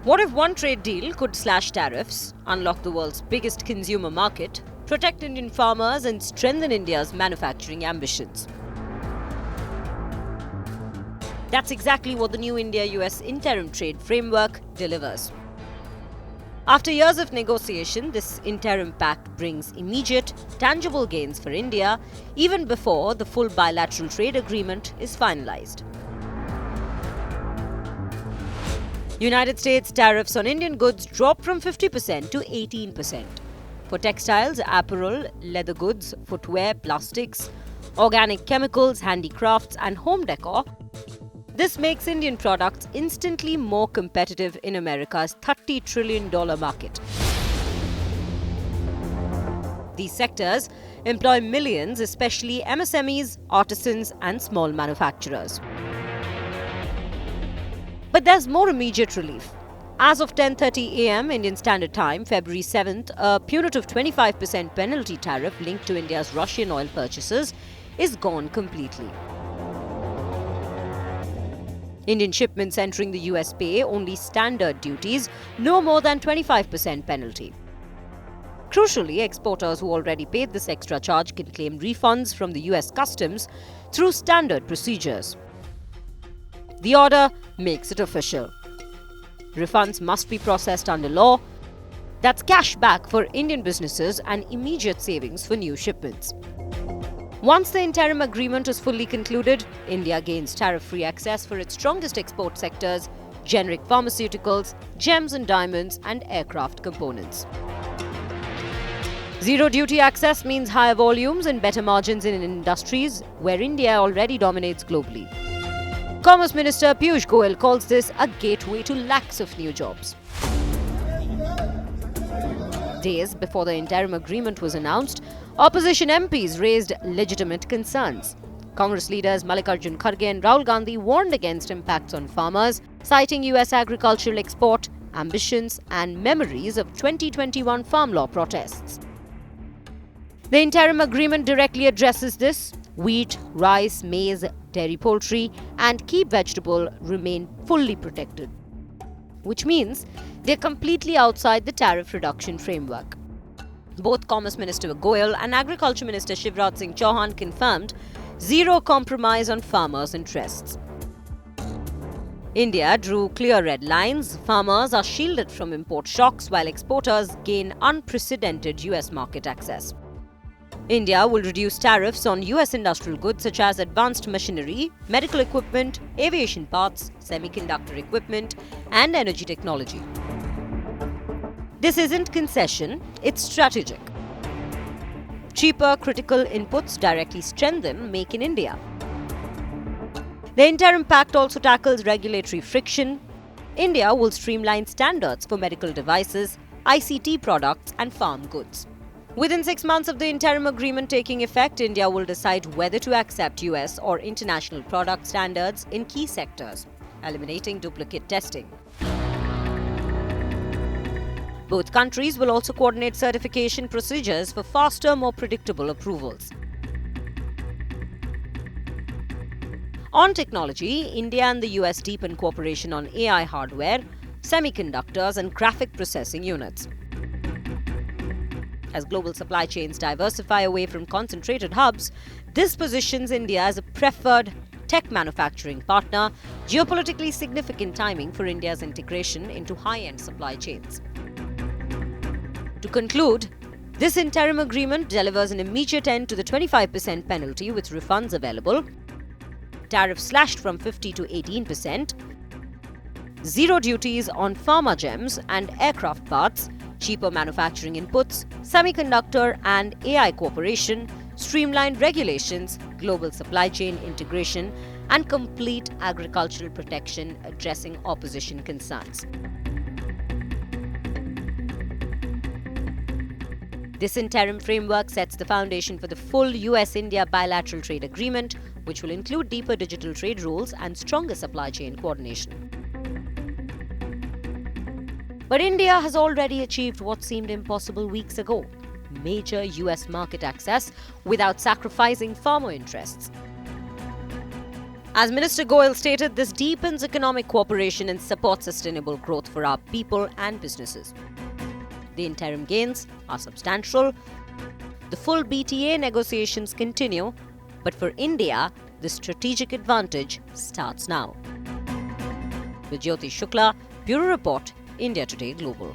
What if one trade deal could slash tariffs, unlock the world's biggest consumer market, protect Indian farmers, and strengthen India's manufacturing ambitions? That's exactly what the new India-US Interim Trade Framework delivers. After years of negotiation, this interim pact brings immediate, tangible gains for India, even before the full bilateral trade agreement is finalized. United States tariffs on Indian goods dropped from 50% to 18%. For textiles, apparel, leather goods, footwear, plastics, organic chemicals, handicrafts, and home decor, this makes Indian products instantly more competitive in America's $30 trillion market. These sectors employ millions, especially MSMEs, artisans, and small manufacturers. But there's more immediate relief. As of 10:30 a.m. Indian Standard Time, February 7th, a punitive 25% penalty tariff linked to India's Russian oil purchases is gone completely. Indian shipments entering the US pay only standard duties, no more than 25% penalty. Crucially, exporters who already paid this extra charge can claim refunds from the US Customs through standard procedures. The order makes it official. Refunds must be processed under law. That's cash back for Indian businesses and immediate savings for new shipments. Once the interim agreement is fully concluded, India gains tariff-free access for its strongest export sectors: generic pharmaceuticals, gems and diamonds, and aircraft components. Zero duty access means higher volumes and better margins in industries where India already dominates globally. Commerce Minister Piyush Goyal calls this a gateway to lakhs of new jobs. Days before the interim agreement was announced, opposition MPs raised legitimate concerns. Congress leaders Mallikarjun Kharge and Rahul Gandhi warned against impacts on farmers, citing US agricultural export ambitions and memories of 2021 farm law protests. The interim agreement directly addresses this. Wheat, rice, maize, dairy poultry, and key vegetable remain fully protected, which means they're completely outside the tariff reduction framework. Both Commerce Minister Goyal and Agriculture Minister Shivraj Singh Chauhan confirmed zero compromise on farmers' interests. India drew clear red lines. Farmers are shielded from import shocks while exporters gain unprecedented US market access. India will reduce tariffs on US industrial goods such as advanced machinery, medical equipment, aviation parts, semiconductor equipment, and energy technology. This isn't concession, it's strategic. Cheaper critical inputs directly strengthen Make in India. The interim pact also tackles regulatory friction. India will streamline standards for medical devices, ICT products, and farm goods. Within 6 months of the interim agreement taking effect, India will decide whether to accept US or international product standards in key sectors, eliminating duplicate testing. Both countries will also coordinate certification procedures for faster, more predictable approvals. On technology, India and the US deepen cooperation on AI hardware, semiconductors, and graphic processing units. As global supply chains diversify away from concentrated hubs, this positions India as a preferred tech manufacturing partner, geopolitically significant timing for India's integration into high-end supply chains. To conclude, this interim agreement delivers an immediate end to the 25% penalty with refunds available, tariffs slashed from 50% to 18%, zero duties on pharma gems and aircraft parts, cheaper manufacturing inputs, semiconductor and AI cooperation, streamlined regulations, global supply chain integration, and complete agricultural protection addressing opposition concerns. This interim framework sets the foundation for the full US-India bilateral trade agreement, which will include deeper digital trade rules and stronger supply chain coordination. But India has already achieved what seemed impossible weeks ago: major US market access without sacrificing farmer interests. As Minister Goyal stated, this deepens economic cooperation and supports sustainable growth for our people and businesses. The interim gains are substantial. The full BTA negotiations continue, but for India, the strategic advantage starts now. With Jyoti Shukla, Bureau Report, India Today Global.